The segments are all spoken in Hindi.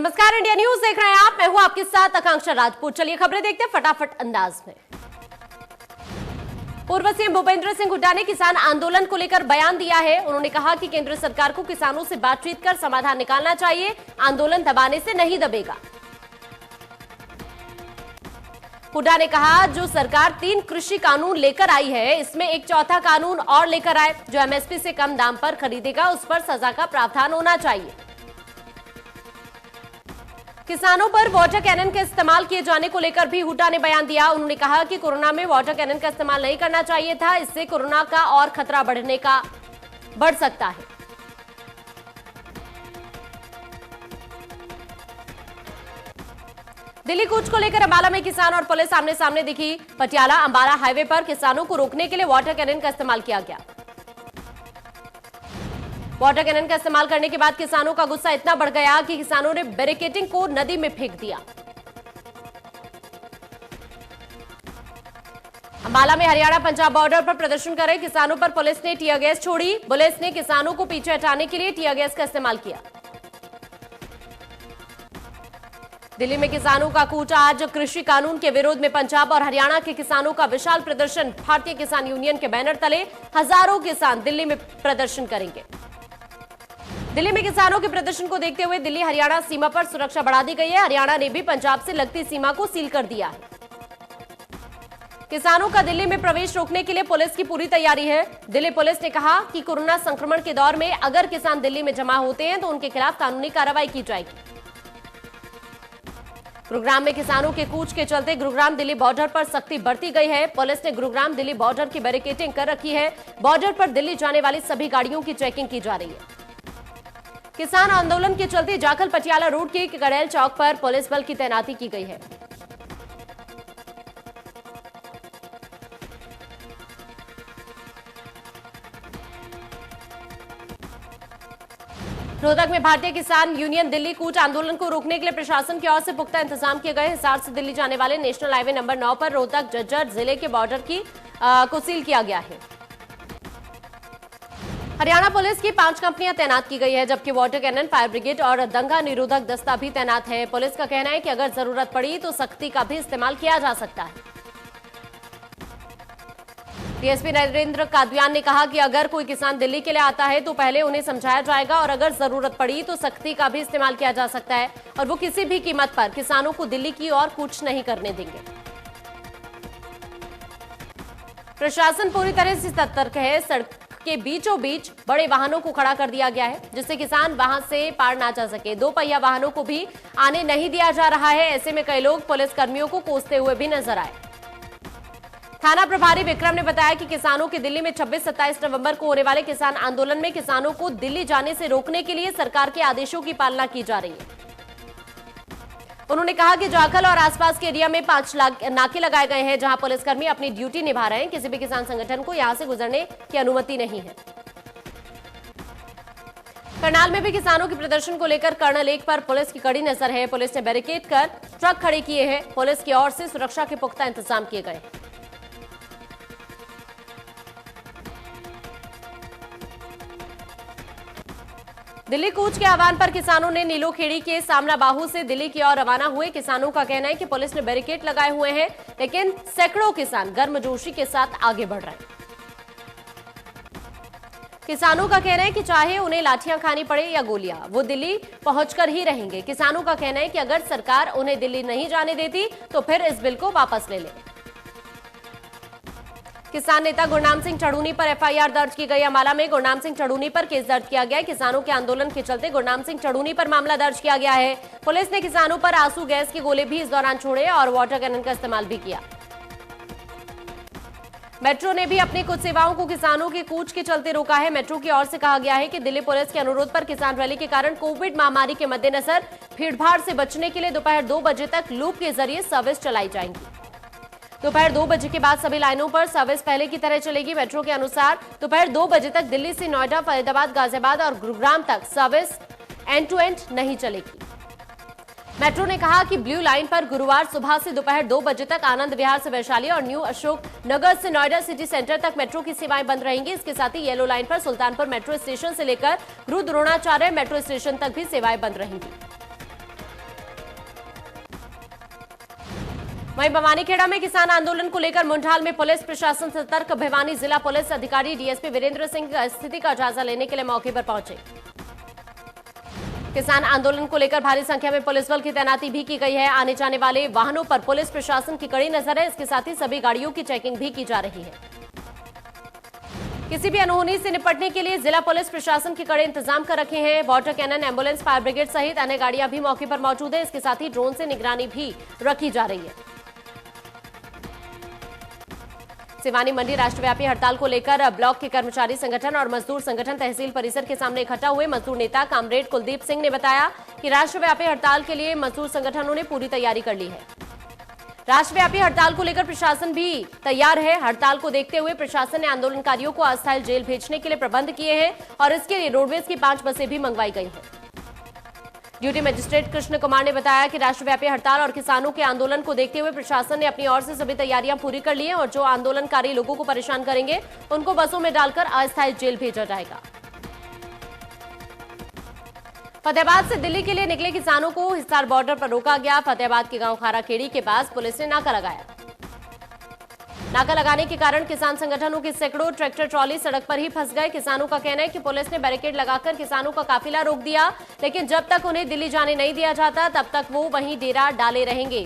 नमस्कार, इंडिया न्यूज देख रहे हैं आप। मैं हूं आपके साथ आकांक्षा राजपूत। चलिए खबरें देखते हैं फटाफट अंदाज में। पूर्व सीएम भूपेंद्र सिंह हुड्डा ने किसान आंदोलन को लेकर बयान दिया है। उन्होंने कहा कि केंद्र सरकार को किसानों से बातचीत कर समाधान निकालना चाहिए, आंदोलन दबाने से नहीं दबेगा। हुड्डा ने कहा, जो सरकार 3 कृषि कानून लेकर आई है, इसमें एक चौथा कानून और लेकर आए जो एमएसपी से कम दाम पर खरीदेगा, उस पर सजा का प्रावधान होना चाहिए। किसानों पर वाटर कैनन के इस्तेमाल किए जाने को लेकर भी हुड्डा ने बयान दिया। उन्होंने कहा कि कोरोना में वाटर कैनन का इस्तेमाल नहीं करना चाहिए था, इससे कोरोना का और खतरा बढ़ सकता है। दिल्ली कूच को लेकर अंबाला में किसान और पुलिस आमने सामने दिखी। पटियाला अंबाला हाईवे पर किसानों को रोकने के लिए वाटर कैनन का इस्तेमाल किया गया। वाटर कैनन का इस्तेमाल करने के बाद किसानों का गुस्सा इतना बढ़ गया कि किसानों ने बैरिकेडिंग को नदी में फेंक दिया। अंबाला में हरियाणा पंजाब बॉर्डर पर प्रदर्शन कर रहे किसानों पर पुलिस ने टीयर गैस छोड़ी। पुलिस ने किसानों को पीछे हटाने के लिए टीयर गैस का इस्तेमाल किया। दिल्ली में किसानों का कूच। आज कृषि कानून के विरोध में पंजाब और हरियाणा के किसानों का विशाल प्रदर्शन। भारतीय किसान यूनियन के बैनर तले हजारों किसान दिल्ली में प्रदर्शन करेंगे। दिल्ली में किसानों के प्रदर्शन को देखते हुए दिल्ली हरियाणा सीमा पर सुरक्षा बढ़ा दी गई है। हरियाणा ने भी पंजाब से लगती सीमा को सील कर दिया है। किसानों का दिल्ली में प्रवेश रोकने के लिए पुलिस की पूरी तैयारी है। दिल्ली पुलिस ने कहा कि कोरोना संक्रमण के दौर में अगर किसान दिल्ली में जमा होते हैं तो उनके खिलाफ कानूनी कार्रवाई की जाएगी। गुरुग्राम में किसानों के कूच के चलते गुरुग्राम दिल्ली बॉर्डर पर सख्ती बरती गई है। पुलिस ने गुरुग्राम दिल्ली बॉर्डर की बैरिकेडिंग कर रखी है। बॉर्डर पर दिल्ली जाने वाली सभी गाड़ियों की चेकिंग की जा रही है। किसान आंदोलन के चलते जाखल पटियाला रोड के कड़ैल चौक पर पुलिस बल की तैनाती की गई है। रोहतक में भारतीय किसान यूनियन दिल्ली कूच आंदोलन को रोकने के लिए प्रशासन की ओर से पुख्ता इंतजाम किए गए। हिसार से दिल्ली जाने वाले नेशनल हाईवे नंबर 9 पर रोहतक झज्जर जिले के बॉर्डर को सील किया गया है। हरियाणा पुलिस की 5 कंपनियां तैनात की गई है, जबकि वाटर कैनन, फायर ब्रिगेड और दंगा निरोधक दस्ता भी तैनात है। पुलिस का कहना है कि अगर जरूरत पड़ी तो सख्ती का भी इस्तेमाल किया जा सकता है। डीएसपी नरेंद्र कादवियान ने कहा कि अगर कोई किसान दिल्ली के लिए आता है तो पहले उन्हें समझाया जाएगा और अगर जरूरत पड़ी तो सख्ती का भी इस्तेमाल किया जा सकता है और वो किसी भी कीमत पर किसानों को दिल्ली की ओर कूच नहीं करने देंगे। प्रशासन पूरी तरह से सतर्क है। सड़क के बीचों बीच बड़े वाहनों को खड़ा कर दिया गया है, जिससे किसान वहां से पार ना जा सके। 2 पहिया वाहनों को भी आने नहीं दिया जा रहा है। ऐसे में कई लोग पुलिस कर्मियों को कोसते हुए भी नजर आए। थाना प्रभारी विक्रम ने बताया कि किसानों के दिल्ली में 26-27 नवंबर को होने वाले किसान आंदोलन में किसानों को दिल्ली जाने से रोकने के लिए सरकार के आदेशों की पालना की जा रही है। उन्होंने कहा कि जाखल और आसपास के एरिया में 5 नाके लगाए गए हैं, जहां पुलिसकर्मी अपनी ड्यूटी निभा रहे हैं। किसी भी किसान संगठन को यहां से गुजरने की अनुमति नहीं है। करनाल में भी किसानों के प्रदर्शन को लेकर कर्नल 1 पर पुलिस की कड़ी नजर है। पुलिस ने बैरिकेड कर ट्रक खड़े किए हैं। पुलिस की ओर से सुरक्षा के पुख्ता इंतजाम किए गए। दिल्ली कूच के आह्वान पर किसानों ने नीलोखेड़ी के सामना बाहू से दिल्ली की ओर रवाना हुए। किसानों का कहना है कि पुलिस ने बैरिकेड लगाए हुए हैं, लेकिन सैकड़ों किसान गर्मजोशी के साथ आगे बढ़ रहे हैं। किसानों का कहना है कि चाहे उन्हें लाठियां खानी पड़े या गोलियां, वो दिल्ली पहुंचकर ही रहेंगे। किसानों का कहना है कि अगर सरकार उन्हें दिल्ली नहीं जाने देती तो फिर इस बिल को वापस ले ले। किसान नेता गुरनाम सिंह चढ़ूनी पर एफआईआर दर्ज की गई। अम्बाला में गुरनाम सिंह चढ़ूनी पर केस दर्ज किया गया है। किसानों के आंदोलन के चलते गुरनाम सिंह चढ़ूनी पर मामला दर्ज किया गया है। पुलिस ने किसानों पर आंसू गैस के गोले भी इस दौरान छोड़े और वाटर कैनन का इस्तेमाल भी किया। मेट्रो ने भी अपनी कुछ सेवाओं को किसानों के कूच के चलते रोका है। मेट्रो की ओर से कहा गया है कि दिल्ली पुलिस के अनुरोध पर किसान रैली के कारण कोविड महामारी के मद्देनजर भीड़भाड़ से बचने के लिए दोपहर 2 बजे तक लूप के जरिए सर्विस चलाई जाएंगी। दोपहर 2 बजे के बाद सभी लाइनों पर सर्विस पहले की तरह चलेगी। मेट्रो के अनुसार दोपहर 2 बजे तक दिल्ली से नोएडा, फरीदाबाद, गाजियाबाद और गुरुग्राम तक सर्विस एंड टू एंड नहीं चलेगी। मेट्रो ने कहा कि ब्लू लाइन पर गुरुवार सुबह से दोपहर 2 बजे तक आनंद विहार से वैशाली और न्यू अशोक नगर से नोएडा सिटी सेंटर तक मेट्रो की सेवाएं बंद रहेंगी। इसके साथ ही येलो लाइन पर सुल्तानपुर मेट्रो स्टेशन से लेकर गुरु द्रोणाचार्य मेट्रो स्टेशन तक भी सेवाएं बंद रहेंगी। वहीं भवानीखेड़ा में किसान आंदोलन को लेकर मुंडाल में पुलिस प्रशासन सतर्क। भिवानी जिला पुलिस अधिकारी डीएसपी वीरेंद्र सिंह स्थिति का जायजा लेने के लिए मौके पर पहुंचे। किसान आंदोलन को लेकर भारी संख्या में पुलिस बल की तैनाती भी की गई है। आने जाने वाले वाहनों पर पुलिस प्रशासन की कड़ी नजर है। इसके साथ ही सभी गाड़ियों की चेकिंग भी की जा रही है। किसी भी अनहोनी से निपटने के लिए जिला पुलिस प्रशासन के कड़े इंतजाम कर रखे हैं। Water cannon, ambulance, fire brigade सहित अन्य गाड़ियां भी मौके पर मौजूद है। इसके साथ ही ड्रोन से निगरानी भी रखी जा रही है। सिवानी मंडी राष्ट्रव्यापी हड़ताल को लेकर ब्लॉक के कर्मचारी संगठन और मजदूर संगठन तहसील परिसर के सामने इकट्ठा हुए। मजदूर नेता कामरेड कुलदीप सिंह ने बताया कि राष्ट्रव्यापी हड़ताल के लिए मजदूर संगठनों ने पूरी तैयारी कर ली है। राष्ट्रव्यापी हड़ताल को लेकर प्रशासन भी तैयार है। हड़ताल को देखते हुए प्रशासन ने आंदोलनकारियों को अस्थायी जेल भेजने के लिए प्रबंध किए हैं और इसके लिए रोडवेज की 5 बसें भी मंगवाई गई हैं। ड्यूटी मजिस्ट्रेट कृष्ण कुमार ने बताया कि राष्ट्रव्यापी हड़ताल और किसानों के आंदोलन को देखते हुए प्रशासन ने अपनी ओर से सभी तैयारियां पूरी कर ली हैं और जो आंदोलनकारी लोगों को परेशान करेंगे उनको बसों में डालकर अस्थायी जेल भेजा जाएगा। फतेहाबाद से दिल्ली के लिए निकले किसानों को हिसार बॉर्डर पर रोका गया। फतेहाबाद के गांव खाराखेड़ी के पास पुलिस ने नाका लगाया। नाका लगाने के कारण किसान संगठनों के सैकड़ों ट्रैक्टर ट्रॉली सड़क पर ही फंस गए। किसानों का कहना है कि पुलिस ने बैरिकेड लगाकर किसानों का काफिला रोक दिया, लेकिन जब तक उन्हें दिल्ली जाने नहीं दिया जाता तब तक वो वहीं डेरा डाले रहेंगे।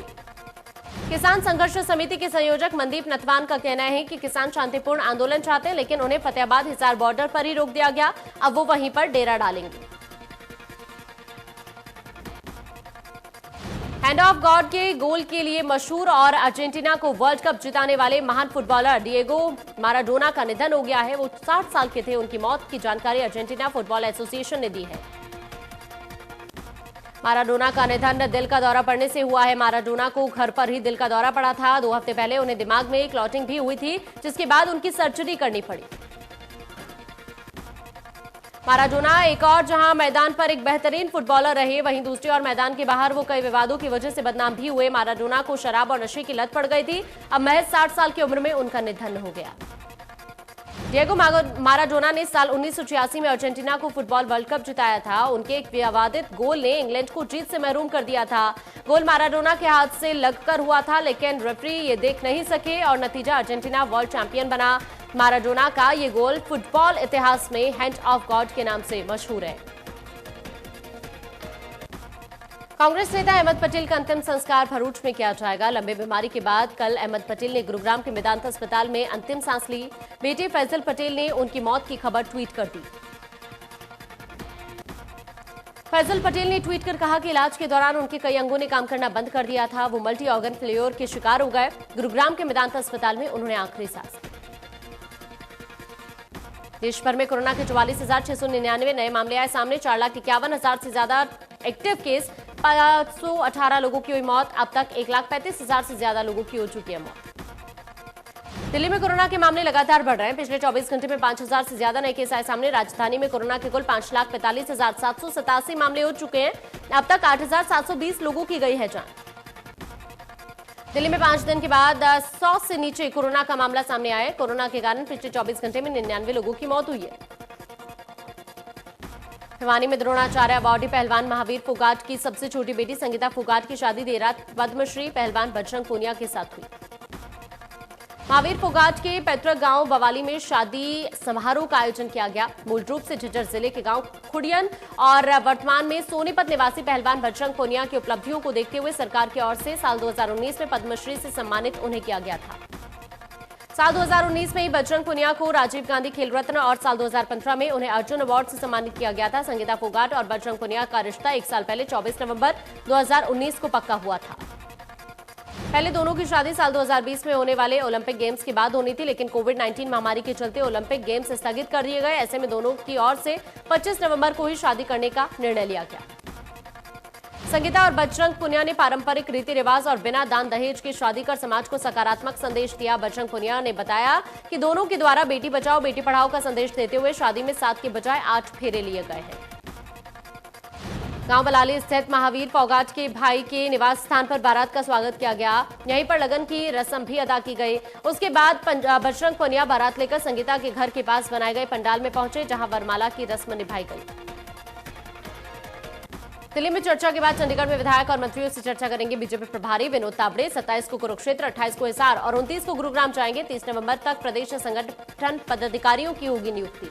किसान संघर्ष समिति के संयोजक मनदीप नथवान का कहना है कि किसान शांतिपूर्ण आंदोलन चाहते हैं, लेकिन उन्हें फतेहाबाद हिसार बॉर्डर पर ही रोक दिया गया। अब वो वहीं पर डेरा डालेंगे। हैंड ऑफ गॉड के गोल के लिए मशहूर और अर्जेंटीना को वर्ल्ड कप जिताने वाले महान फुटबॉलर डिएगो माराडोना का निधन हो गया है। वो 60 साल के थे। उनकी मौत की जानकारी अर्जेंटीना फुटबॉल एसोसिएशन ने दी है। माराडोना का निधन दिल का दौरा पड़ने से हुआ है। माराडोना को घर पर ही दिल का दौरा पड़ा था। 2 हफ्ते पहले उन्हें दिमाग में क्लॉटिंग भी हुई थी, जिसके बाद उनकी सर्जरी करनी पड़ी। माराडोना एक और जहां मैदान पर एक बेहतरीन फुटबॉलर रहे, वहीं दूसरी ओर मैदान के बाहर वो कई विवादों की वजह से बदनाम भी हुए। माराडोना को शराब और नशे की लत पड़ गई थी। अब महज 60 साल की उम्र में उनका निधन हो गया। डिएगो माराडोना ने साल 1986 में अर्जेंटीना को फुटबॉल वर्ल्ड कप जिताया था। उनके एक विवादित गोल ने इंग्लैंड को जीत से महरूम कर दिया था। गोल माराडोना के हाथ से लगकर हुआ था, लेकिन रेफरी ये देख नहीं सके और नतीजा अर्जेंटीना वर्ल्ड चैंपियन बना। माराडोना का ये गोल फुटबॉल इतिहास में हैंड ऑफ गॉड के नाम से मशहूर है। कांग्रेस नेता अहमद पटेल का अंतिम संस्कार भरूच में किया जाएगा। लंबे बीमारी के बाद कल अहमद पटेल ने गुरुग्राम के मेदांता अस्पताल में अंतिम सांस ली। बेटे फैजल पटेल ने उनकी मौत की खबर ट्वीट कर दी। फैजल पटेल ने ट्वीट कर कहा कि इलाज के दौरान उनके कई अंगों ने काम करना बंद कर दिया था। वो मल्टी ऑर्गन फेल्योर के शिकार हो गए। गुरुग्राम के मेदांता अस्पताल में उन्होंने आखिरी सांस ली। देश भर में कोरोना के 44,699 नए मामले आए सामने। 4,51,000 से ज्यादा एक्टिव केस, 518 लोगों की हुई मौत। अब तक 1,35,000 से ज्यादा लोगों की हो चुकी है मौत। दिल्ली में कोरोना के मामले लगातार बढ़ रहे हैं। पिछले 24 घंटे में 5,000 से ज्यादा नए केस आए सामने। राजधानी में कोरोना के कुल 5,45,787 मामले हो चुके हैं। अब तक 8,720 लोगों की गई है जान। दिल्ली में 5 दिन के बाद 100 से नीचे कोरोना का मामला सामने आया। कोरोना के कारण पिछले 24 घंटे में 99 लोगों की मौत हुई है। भिवानी में द्रोणाचार्य अवार्डी पहलवान महावीर फोगाट की सबसे छोटी बेटी संगीता फोगाट की शादी देर रात पद्मश्री पहलवान बजरंग पूनिया के साथ हुई। महावीर फोगाट के पैतृक गांव बवाली में शादी समारोह का आयोजन किया गया। मूल रूप से झज्जर जिले के गांव खुड़ियन और वर्तमान में सोनीपत निवासी पहलवान बजरंग पूनिया की उपलब्धियों को देखते हुए सरकार की ओर से साल 2019 में पद्मश्री से सम्मानित उन्हें किया गया था। साल 2019 में ही बजरंग पूनिया को राजीव गांधी खेल रत्न और साल 2015 में उन्हें अर्जुन अवार्ड से सम्मानित किया गया था। संगीता फोगाट और बजरंग पूनिया का रिश्ता 1 साल पहले 24 नवंबर 2019 को पक्का हुआ था। पहले दोनों की शादी साल 2020 में होने वाले ओलंपिक गेम्स के बाद होनी थी, लेकिन कोविड-19 महामारी के चलते ओलंपिक गेम्स स्थगित कर दिए गए। ऐसे में दोनों की ओर से 25 नवंबर को ही शादी करने का निर्णय लिया गया। संगीता और बजरंग पूनिया ने पारंपरिक रीति रिवाज और बिना दान दहेज की शादी कर समाज को सकारात्मक संदेश दिया। बजरंग पूनिया ने बताया कि दोनों के द्वारा बेटी बचाओ बेटी पढ़ाओ का संदेश देते हुए शादी में 7 के बजाय 8 फेरे लिए गए हैं। गांव बलाली स्थित महावीर फोगाट के भाई के निवास स्थान पर बारात का स्वागत किया गया। यहीं पर लगन की रस्म भी अदा की गई। उसके बाद बजरंग पूनिया बारात लेकर संगीता के घर के पास बनाए गए पंडाल में पहुंचे, जहां वरमाला की रस्म निभाई गई। दिल्ली में चर्चा के बाद चंडीगढ़ में विधायक और मंत्रियों से चर्चा करेंगे बीजेपी प्रभारी विनोद तावड़े। 27 को कुरुक्षेत्र, 28 को हिसार और 29 को गुरुग्राम जाएंगे। 30 नवंबर तक प्रदेश संगठन पदाधिकारियों की होगी नियुक्ति।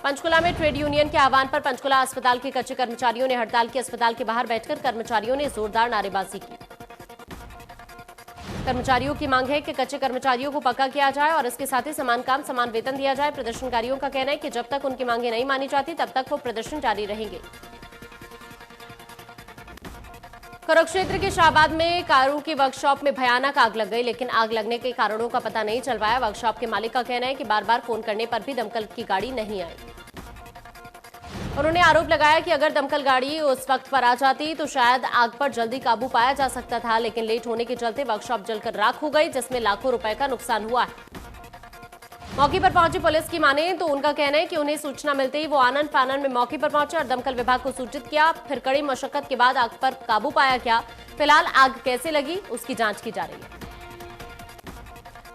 पंचकुला में ट्रेड यूनियन के आह्वान पर पंचकुला अस्पताल के कच्चे कर्मचारियों ने हड़ताल की। अस्पताल के बाहर बैठकर कर्मचारियों ने जोरदार नारेबाजी की। कर्मचारियों की मांग है कि कच्चे कर्मचारियों को पक्का किया जाए और इसके साथ ही समान काम समान वेतन दिया जाए। प्रदर्शनकारियों का कहना है कि जब तक उनकी मांगें नहीं मानी जाती तब तक वो प्रदर्शन जारी रहेंगे। कुरुक्षेत्र के शाहबाद में कारों की वर्कशॉप में भयानक आग लग गई, लेकिन आग लगने के कारणों का पता नहीं चल पाया। वर्कशॉप के मालिक का कहना है कि बार बार फोन करने पर भी दमकल की गाड़ी नहीं आई। उन्होंने आरोप लगाया कि अगर दमकल गाड़ी उस वक्त पर आ जाती तो शायद आग पर जल्दी काबू पाया जा सकता था, लेकिन लेट होने के चलते वर्कशॉप जलकर राख हो गई, जिसमें लाखों रुपए का नुकसान हुआ है। मौके पर पहुंची पुलिस की माने तो उनका कहना है कि उन्हें सूचना मिलते ही वो आनन फानन में मौके पर पहुंचे और दमकल विभाग को सूचित किया। फिर कड़ी मशक्कत के बाद आग पर काबू पाया गया। फिलहाल आग कैसे लगी उसकी जांच की जा रही है।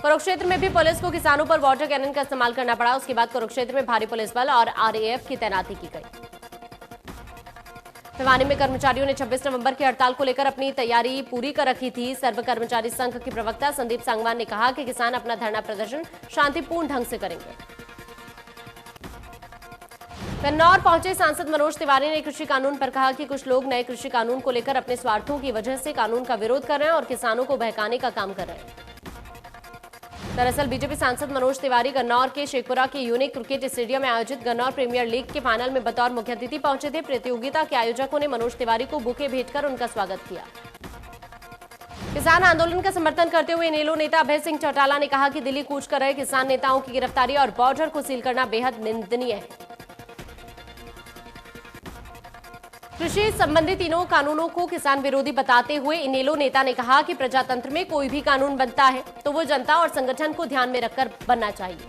कुरुक्षेत्र में भी पुलिस को किसानों पर वाटर कैनन का इस्तेमाल करना पड़ा। उसके बाद कुरुक्षेत्र में भारी पुलिस बल और आरएएफ की तैनाती की गई। भिवानी में कर्मचारियों ने 26 नवंबर की हड़ताल को लेकर अपनी तैयारी पूरी कर रखी थी। सर्व कर्मचारी संघ के प्रवक्ता संदीप सांगवान ने कहा कि किसान अपना धरना प्रदर्शन शांतिपूर्ण ढंग से करेंगे। कन्नौर पहुंचे सांसद मनोज तिवारी ने कृषि कानून पर कहा कि कुछ लोग नए कृषि कानून को लेकर अपने स्वार्थों की वजह से कानून का विरोध कर रहे हैं और किसानों को बहकाने का काम कर रहे हैं। दरअसल बीजेपी सांसद मनोज तिवारी गन्नौर के शेखपुरा के यूनिक क्रिकेट स्टेडियम में आयोजित गन्नौर प्रीमियर लीग के फाइनल में बतौर मुख्य अतिथि पहुंचे थे। प्रतियोगिता के आयोजकों ने मनोज तिवारी को बुके भेंटकर उनका स्वागत किया। किसान आंदोलन का समर्थन करते हुए इनेलो नेता अभय सिंह चौटाला ने कहा कि दिल्ली कूच कर रहे किसान नेताओं की गिरफ्तारी और बॉर्डर को सील करना बेहद निंदनीय है। कृषि संबंधी तीनों कानूनों को किसान विरोधी बताते हुए इनेलो नेता ने कहा कि प्रजातंत्र में कोई भी कानून बनता है तो वो जनता और संगठन को ध्यान में रखकर बनना चाहिए।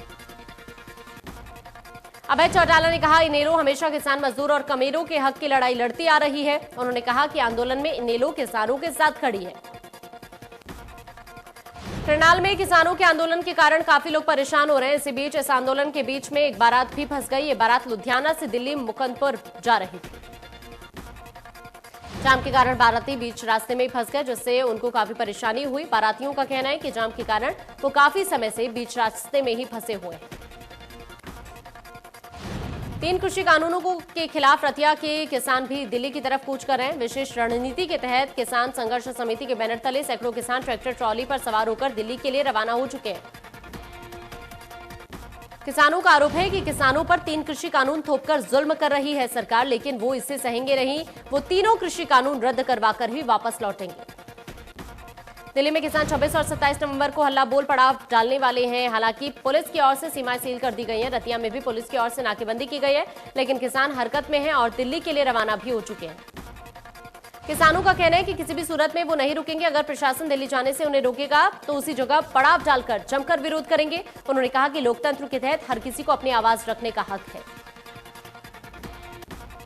अभय चौटाला ने कहा इनेलो हमेशा किसान, मजदूर और कमेरों के हक की लड़ाई लड़ती आ रही है। उन्होंने कहा कि आंदोलन में इनेलो किसानों के साथ खड़ी है। करनाल में किसानों के आंदोलन के कारण काफी लोग परेशान हो रहे हैं। इसी बीच इस आंदोलन के बीच में एक बारात भी फंस गई। ये बारात लुधियाना से दिल्ली मुकंदपुर जा रही थी। जाम के कारण बाराती बीच रास्ते में ही फंस गए, जिससे उनको काफी परेशानी हुई। बारातियों का कहना है कि जाम के कारण वो काफी समय से बीच रास्ते में ही फंसे हुए हैं। 3 कृषि कानूनों के खिलाफ रतिया के किसान भी दिल्ली की तरफ कूच कर रहे हैं। विशेष रणनीति के तहत किसान संघर्ष समिति के बैनर तले सैकड़ों किसान ट्रैक्टर ट्रॉली पर सवार होकर दिल्ली के लिए रवाना हो चुके हैं। किसानों का आरोप है कि किसानों पर 3 कृषि कानून थोपकर जुल्म कर रही है सरकार, लेकिन वो इससे सहेंगे नहीं। वो तीनों कृषि कानून रद्द करवाकर ही वापस लौटेंगे। दिल्ली में किसान 26 और 27 नवंबर को हल्ला बोल पड़ाव डालने वाले हैं। हालांकि पुलिस की ओर से सीमाएं सील कर दी गई हैं। रतिया में भी पुलिस की ओर से नाकेबंदी की गई है, लेकिन किसान हरकत में हैं और दिल्ली के लिए रवाना भी हो चुके हैं। किसानों का कहना है कि किसी भी सूरत में वो नहीं रुकेंगे। अगर प्रशासन दिल्ली जाने से उन्हें रोकेगा तो उसी जगह पड़ाव डालकर जमकर विरोध करेंगे। उन्होंने कहा कि लोकतंत्र के तहत हर किसी को अपनी आवाज रखने का हक है।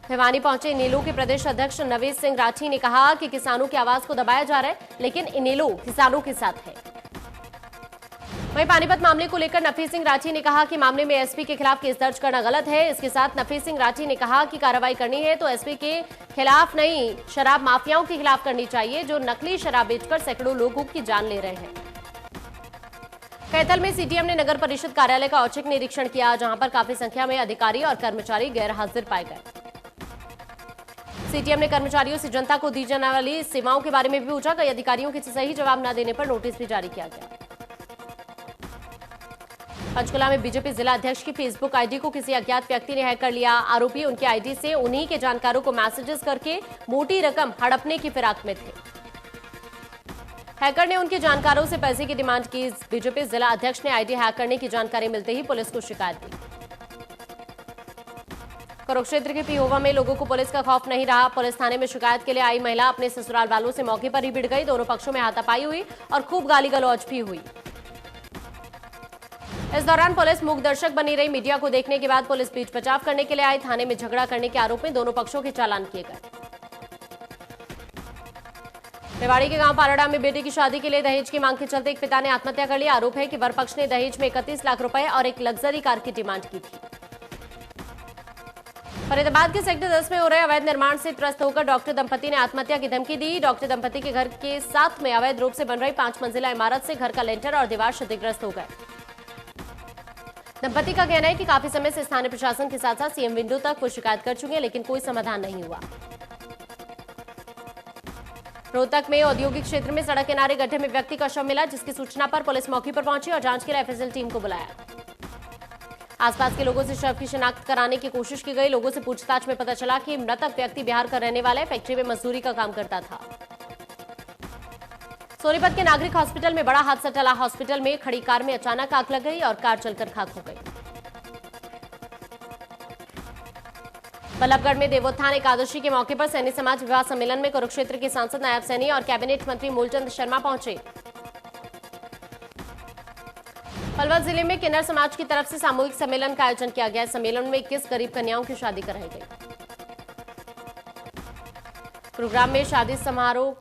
भिवानी पहुंचे इनेलो के प्रदेश अध्यक्ष नवेश सिंह राठी ने कहा कि किसानों की आवाज को दबाया जा रहा है, लेकिन इनेलो किसानों के साथ है। वहीं पानीपत मामले को लेकर नफीस सिंह राठी ने कहा कि मामले में एसपी के खिलाफ केस दर्ज करना गलत है। इसके साथ नफीस सिंह राठी ने कहा कि कार्रवाई करनी है तो एसपी के खिलाफ नहीं, शराब माफियाओं के खिलाफ करनी चाहिए, जो नकली शराब बेचकर सैकड़ों लोगों की जान ले रहे हैं। कैथल में सीटीएम ने नगर परिषद कार्यालय का औचक निरीक्षण किया, जहां पर काफी संख्या में अधिकारी और कर्मचारी गैर हाजिर पाए गए। सीटीएम ने कर्मचारियों से जनता को दी जाने वाली सेवाओं के बारे में भी पूछा। कई अधिकारियों के सही जवाब न देने पर नोटिस भी जारी किया गया। पंचकुला में बीजेपी जिला अध्यक्ष की फेसबुक आईडी को किसी अज्ञात व्यक्ति ने हैक कर लिया। आरोपी उनकी आईडी से उन्हीं के जानकारों को मैसेजेस करके मोटी रकम हड़पने की फिराक में थे। हैकर ने उनके जानकारों से पैसे की डिमांड की। बीजेपी जिला अध्यक्ष ने आईडी हैक करने की जानकारी मिलते ही पुलिस को शिकायत दी। कुरुक्षेत्र के पिहोवा में लोगों को पुलिस का खौफ नहीं रहा। पुलिस थाने में शिकायत के लिए आई महिला अपने ससुराल वालों से मौके पर ही भिड़ गई। दोनों पक्षों में हाथापाई हुई और खूब गाली गलौज भी हुई। इस दौरान पुलिस मूक दर्शक बनी रही। मीडिया को देखने के बाद पुलिस बीच बचाव करने के लिए आई। थाने में झगड़ा करने के आरोप में दोनों पक्षों के चालान किए गए। रेवाड़ी के गांव पारड़ा में बेटे की शादी के लिए दहेज की मांग के चलते एक पिता ने आत्महत्या कर ली। आरोप है कि वर पक्ष ने दहेज में 31 लाख रुपए और एक लग्जरी कार की डिमांड की थी। फरीदाबाद के सेक्टर 10 में हो रहे अवैध निर्माण से त्रस्त होकर डॉक्टर दंपति ने आत्महत्या की धमकी दी। डॉक्टर दंपति के घर के साथ में अवैध रूप से बन रही 5 मंजिला इमारत से घर का लेंटर और दीवार क्षतिग्रस्त हो गए। दंपति का कहना है कि काफी समय से स्थानीय प्रशासन के साथ साथ सीएम विंडो तक वो शिकायत कर चुके हैं, लेकिन कोई समाधान नहीं हुआ। रोहतक में औद्योगिक क्षेत्र में सड़क किनारे गड्ढे में व्यक्ति का शव मिला, जिसकी सूचना पर पुलिस मौके पर पहुंची और जांच के लिए एफएसएल टीम को बुलाया। आसपास के लोगों से शव की शिनाख्त कराने की कोशिश की गई। लोगों से पूछताछ में पता चला कि मृतक व्यक्ति बिहार का रहने वाला है, फैक्ट्री में मजदूरी का काम करता था। सोनीपत के नागरिक हॉस्पिटल में बड़ा हादसा टला। हॉस्पिटल में खड़ी कार में अचानक आग लग गई और कार चलकर खाक हो गई। बल्लभगढ़ में देवोत्थान एकादशी के मौके पर सैनी समाज विवाह सम्मेलन में कुरुक्षेत्र के सांसद नायब सैनी और कैबिनेट मंत्री मूलचंद शर्मा पहुंचे। पलवल जिले में किन्नर समाज की तरफ से सामूहिक सम्मेलन का आयोजन किया गया। सम्मेलन में 21 गरीब कन्याओं की शादी कराई गई। गुरुग्राम में शादी समारोह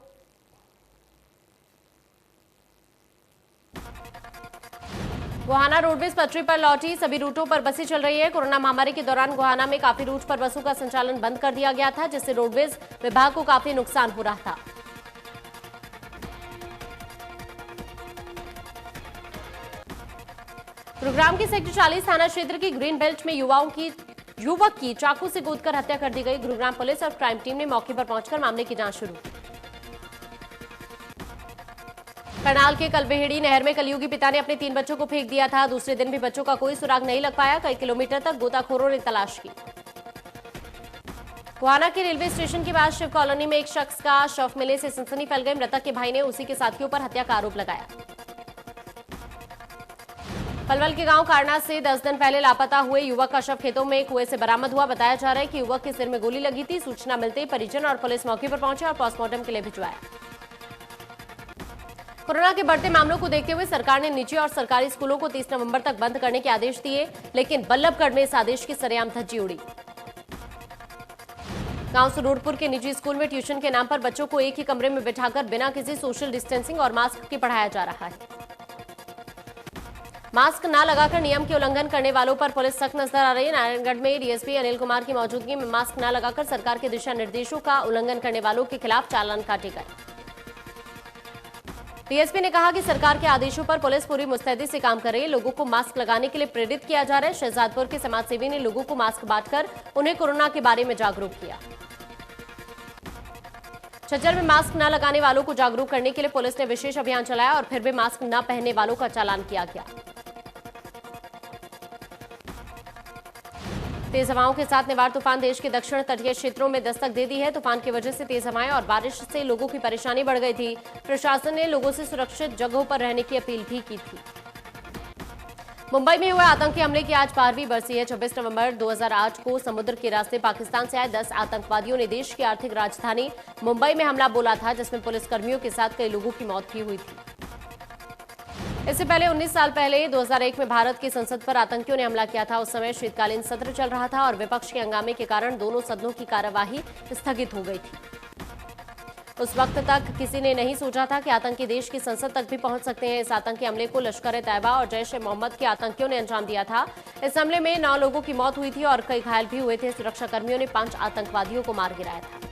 गोहाना रोडवेज पटरी पर लौटी। सभी रूटों पर बसें चल रही है। कोरोना महामारी के दौरान गोहाना में काफी रूट पर बसों का संचालन बंद कर दिया गया था, जिससे रोडवेज विभाग को काफी नुकसान हो रहा था। गुरुग्राम के सेक्टर 40 थाना क्षेत्र की ग्रीन बेल्ट में युवक की चाकू से गोदकर हत्या कर दी गई। गुरुग्राम पुलिस और क्राइम टीम ने मौके पर पहुंचकर मामले की जांच शुरू की। करनाल के कलबेहड़ी नहर में कलयुगी पिता ने अपने 3 बच्चों को फेंक दिया था। दूसरे दिन भी बच्चों का कोई सुराग नहीं लग पाया। कई किलोमीटर तक गोताखोरों ने तलाश की। गोहाना के रेलवे स्टेशन के पास शिव कॉलोनी में एक शख्स का शव मिलने से सनसनी फैल गई। मृतक के भाई ने उसी के साथियों पर हत्या का आरोप लगाया। पलवल के गांव कारना से 10 दिन पहले लापता हुए युवक का शव खेतों में कुएं से बरामद हुआ। बताया जा रहा है कि युवक के सिर में गोली लगी थी। सूचना मिलते ही परिजन और पुलिस मौके पर पहुंचे और पोस्टमार्टम के लिए भिजवाया। कोरोना के बढ़ते मामलों को देखते हुए सरकार ने निजी और सरकारी स्कूलों को 30 नवंबर तक बंद करने के आदेश दिए, लेकिन बल्लभगढ़ में इस आदेश की सरेआम धज्जी उड़ी। गांव सुरूरपुर के निजी स्कूल में ट्यूशन के नाम पर बच्चों को एक ही कमरे में बिठाकर बिना किसी सोशल डिस्टेंसिंग और मास्क के पढ़ाया जा रहा है। मास्क न लगाकर नियम के उल्लंघन करने वालों पर पुलिस सख्त नजर आ रही है। नारायणगढ़ में डीएसपी अनिल कुमार की मौजूदगी में मास्क न लगाकर सरकार के दिशा निर्देशों का उल्लंघन करने वालों के खिलाफ चालान काटे गए। डीएसपी ने कहा कि सरकार के आदेशों पर पुलिस पूरी मुस्तैदी से काम कर रही है। लोगों को मास्क लगाने के लिए प्रेरित किया जा रहा है। शहजादपुर के समाजसेवी ने लोगों को मास्क बांटकर उन्हें कोरोना के बारे में जागरूक किया। झज्जर में मास्क न लगाने वालों को जागरूक करने के लिए पुलिस ने विशेष अभियान चलाया और फिर भी मास्क न पहनने वालों का चालान किया गया। तेज हवाओं के साथ निवार तूफान देश के दक्षिण तटीय क्षेत्रों में दस्तक दे दी है। तूफान की वजह से तेज हवाएं और बारिश से लोगों की परेशानी बढ़ गई थी। प्रशासन ने लोगों से सुरक्षित जगहों पर रहने की अपील भी की थी। मुंबई में हुए आतंकी हमले की आज 12वीं बरसी है। 26 नवंबर 2008 को समुद्र के रास्ते पाकिस्तान से आए 10 आतंकवादियों ने देश की आर्थिक राजधानी मुंबई में हमला बोला था, जिसमें पुलिसकर्मियों के साथ कई लोगों की मौत भी हुई थी। इससे पहले 19 साल पहले 2001 में भारत की संसद पर आतंकियों ने हमला किया था। उस समय शीतकालीन सत्र चल रहा था और विपक्ष के हंगामे के कारण दोनों सदनों की कार्यवाही स्थगित हो गई थी। उस वक्त तक किसी ने नहीं सोचा था कि आतंकी देश की संसद तक भी पहुंच सकते हैं। इस आतंकी हमले को लश्कर-ए-तैयबा और जैश-ए-मोहम्मद के आतंकियों ने अंजाम दिया था। इस हमले में 9 लोगों की मौत हुई थी और कई घायल भी हुए थे। सुरक्षाकर्मियों ने 5 आतंकवादियों को मार गिराया था।